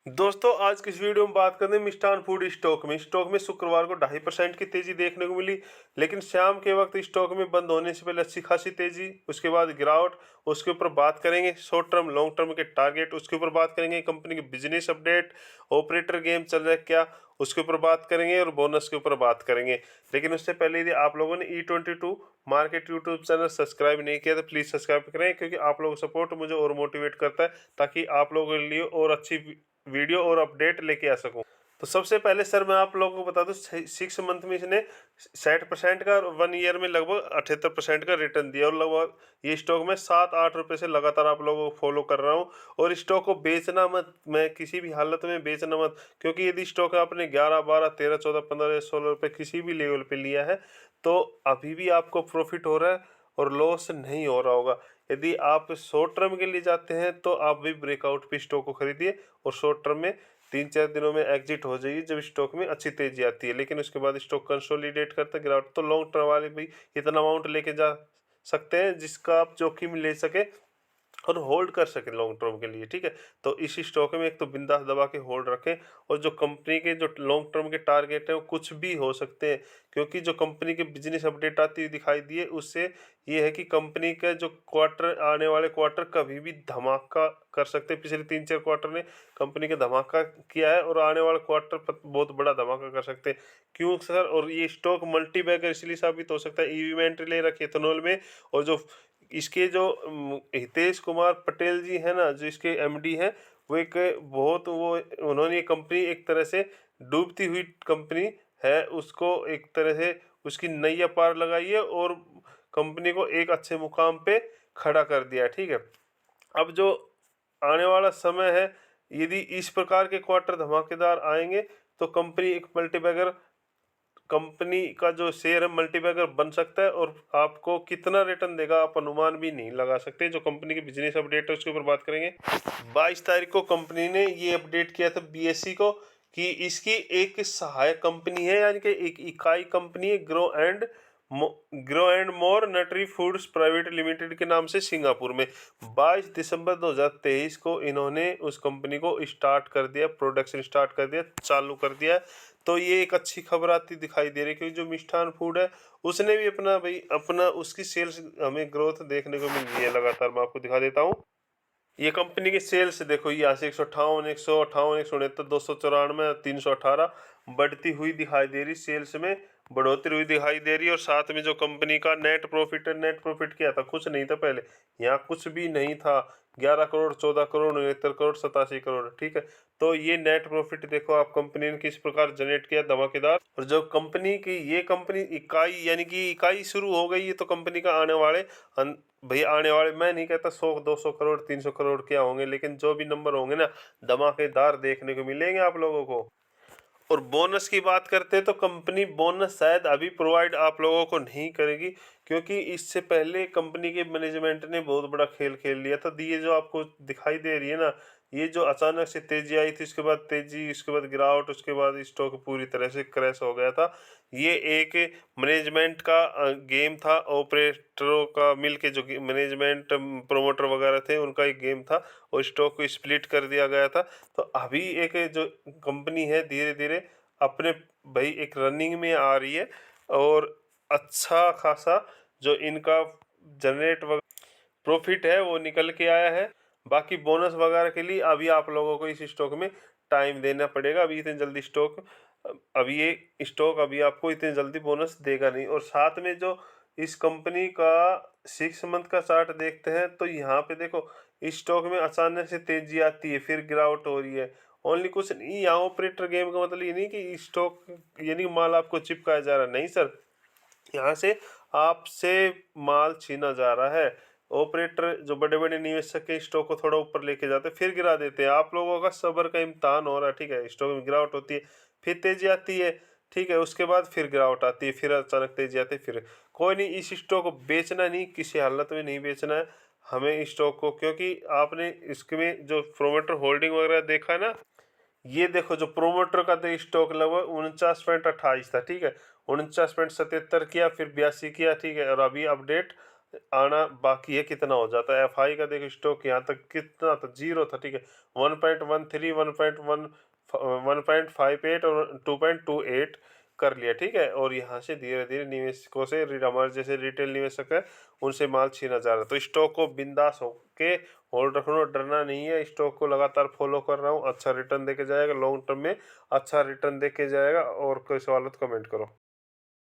दोस्तों आज की इस वीडियो में बात करते हैं मिष्ठान फूड स्टॉक में शुक्रवार को 2.5% की तेजी देखने को मिली। लेकिन शाम के वक्त स्टॉक में बंद होने से पहले अच्छी खासी तेजी, उसके बाद गिरावट। उसके ऊपर बात करेंगे शॉर्ट टर्म लॉन्ग टर्म के टारगेट, उसके ऊपर बात करेंगे कंपनी की बिजनेस अपडेट, ऑपरेटर गेम चल रहा है क्या, उसके ऊपर बात करेंगे और बोनस के ऊपर बात करेंगे। लेकिन उससे पहले यदि आप लोगों ने E22 market YouTube channel subscribe नहीं किया तो प्लीज़ सब्सक्राइब करें, क्योंकि आप लोगों का सपोर्ट मुझे और मोटिवेट करता है ताकि आप लोगों के लिए और अच्छी वीडियो और अपडेट लेके आ सकूं। तो सबसे पहले सर मैं आप लोगों को बता दूं, 6 मंथ में इसने 60% का और 1 ईयर में लगभग 78% का रिटर्न दिया। और लगभग ये स्टॉक में 7-8 रुपये से लगातार आप लोगों को फॉलो कर रहा हूं। और स्टॉक को बेचना मत, मैं किसी भी हालत में बेचना मत, क्योंकि यदि स्टॉक आपने 11, 12, 13, 14, 15, 16 रुपये किसी भी लेवल पे लिया है तो अभी भी आपको प्रॉफिट हो रहा है और लॉस नहीं हो रहा होगा। यदि आप शॉर्ट टर्म के लिए जाते हैं तो आप भी ब्रेकआउट पे स्टॉक को खरीदिए और शॉर्ट टर्म में 3-4 दिनों में एग्जिट हो जाइए जब स्टॉक में अच्छी तेजी आती है। लेकिन उसके बाद स्टॉक कंसोलिडेट करता है गिरावट, तो लॉन्ग टर्म वाले भी इतना अमाउंट लेके जा सकते हैं जिसका आप जोखिम ले सके और होल्ड कर सके लॉन्ग टर्म के लिए। ठीक है, तो इसी स्टॉक में एक तो बिंदास दबा के होल्ड रखें। और जो कंपनी के जो लॉन्ग टर्म के टारगेट हैं वो कुछ भी हो सकते हैं, क्योंकि जो कंपनी के बिजनेस अपडेट आती हुई दिखाई दिए उससे ये है कि कंपनी का जो क्वार्टर, आने वाले क्वार्टर कभी भी धमाका कर सकते हैं। पिछले 3-4 क्वार्टर ने कंपनी का धमाका किया है और आने वाला क्वार्टर बहुत बड़ा धमाका कर सकते हैं। क्यों सर? और ये स्टॉक मल्टी बैगर इसलिए साबित हो सकता है, इन्वेंट्री ले रखी एथेनॉल में। और जो इसके जो हितेश कुमार पटेल जी है ना, जो इसके एमडी हैं, वो एक बहुत वो उन्होंने ये कंपनी एक तरह से डूबती हुई कंपनी है, उसको एक तरह से उसकी नैया पार लगाई है और कंपनी को एक अच्छे मुकाम पे खड़ा कर दिया। ठीक है, अब जो आने वाला समय है, यदि इस प्रकार के क्वार्टर धमाकेदार आएंगे तो कंपनी एक मल्टीबैगर कंपनी का जो शेयर है मल्टीबैगर बन सकता है। और आपको कितना रिटर्न देगा आप अनुमान भी नहीं लगा सकते। जो कंपनी की बिजनेस अपडेट है उसके ऊपर बात करेंगे। 22 तारीख को कंपनी ने ये अपडेट किया था बीएससी को कि इसकी एक सहायक कंपनी है, यानी कि एक इकाई कंपनी है, grow and more nutri foods private limited के नाम से सिंगापुर में 22 दिसंबर 2023 को इन्होंने उस कंपनी को स्टार्ट कर दिया, प्रोडक्शन स्टार्ट कर दिया, चालू कर दिया। तो ये एक अच्छी खबर आती दिखाई दे रही है, क्योंकि जो मिष्ठान फूड है उसने भी अपना उसकी सेल्स हमें ग्रोथ देखने को मिल रही है लगातार। मैं आपको दिखा देता हूँ, ये कंपनी के सेल्स देखो, यहाँ से 158, 158, 169, 294, 318 बढ़ती हुई दिखाई दे रही, सेल्स में बढ़ोतरी हुई दिखाई दे रही है। और साथ में जो कंपनी का नेट प्रॉफिट है, नेट प्रॉफिट क्या था? कुछ नहीं था पहले, यहाँ कुछ भी नहीं था। 11 करोड़, 14 करोड़, 69 करोड़, 87 करोड़। ठीक है, तो ये नेट प्रॉफिट देखो आप कंपनी ने किस प्रकार जनरेट किया, धमाकेदार। और जो कंपनी की ये कंपनी इकाई, यानी कि इकाई शुरू हो गई है, तो कंपनी का आने वाले भैया आने वाले, मैं नहीं कहता 100-200 करोड़, 300 करोड़ क्या होंगे, लेकिन जो भी नंबर होंगे ना, धमाकेदार देखने को मिलेंगे आप लोगों को। और बोनस की बात करते हैं तो कंपनी बोनस शायद अभी प्रोवाइड आप लोगों को नहीं करेगी, क्योंकि इससे पहले कंपनी के मैनेजमेंट ने बहुत बड़ा खेल खेल लिया था। ये जो आपको दिखाई दे रही है ना, ये जो अचानक से तेजी आई थी, उसके बाद तेजी, उसके बाद गिरावट, उसके बाद स्टॉक पूरी तरह से क्रैश हो गया था। ये एक मैनेजमेंट का गेम था, ऑपरेटरों का मिलके, जो मैनेजमेंट प्रोमोटर वगैरह थे उनका एक गेम था और स्टॉक को स्प्लिट कर दिया गया था। तो अभी एक जो कंपनी है धीरे धीरे अपने भाई एक रनिंग में आ रही है और अच्छा खासा जो इनका जनरेट प्रॉफिट है वो निकल के आया है। बाकी बोनस वगैरह के लिए अभी आप लोगों को इस स्टॉक में टाइम देना पड़ेगा। अभी इतनी जल्दी ये स्टॉक अभी आपको इतनी जल्दी बोनस देगा नहीं। और साथ में जो इस कंपनी का 6 मंथ का चार्ट देखते हैं तो यहाँ पे देखो, इस स्टॉक में अचानक से तेजी आती है, फिर गिरावट हो रही है। ओनली कुछ नहीं, यहाँ ऑपरेटर गेम का मतलब ये नहीं कि स्टॉक यानी माल आपको चिपकाया जा रहा है, नहीं सर, यहाँ से आपसे माल छीना जा रहा है। ऑपरेटर जो बड़े बड़े निवेशक के स्टॉक को थोड़ा ऊपर लेके जाते हैं, फिर गिरा देते हैं। आप लोगों का सब्र का इम्तहान हो रहा है। ठीक है, स्टॉक में गिरावट होती है, फिर तेजी आती है। ठीक है, उसके बाद फिर गिरावट आती है, फिर अचानक तेजी आती है। फिर कोई नहीं, इस स्टॉक को बेचना नहीं, किसी हालत में नहीं बेचना है हमें इस स्टॉक को, क्योंकि आपने इसमें जो प्रोमोटर होल्डिंग वगैरह देखा है ना, ये देखो जो प्रोमोटर का तो स्टॉक लगभग 49.28 था। ठीक है, 49.77 किया, फिर 82 किया। ठीक है, और अभी अपडेट आना बाकी है, कितना हो जाता है। एफआई का देखो स्टॉक यहाँ तक कितना था, जीरो था, ठीक है। 1.13, 1.58 और 2.28 कर लिया, ठीक है। और यहाँ से धीरे धीरे निवेशकों से हमारे जैसे रिटेल निवेशक है उनसे माल छीना जा रहा है। तो स्टॉक को बिंदास होके होल्ड रखना, डरना नहीं है। स्टॉक को लगातार फॉलो कर रहा हूँ, अच्छा रिटर्न देके जाएगा, लॉन्ग टर्म में अच्छा रिटर्न देके जाएगा। और कोई सवाल हो तो कमेंट करो।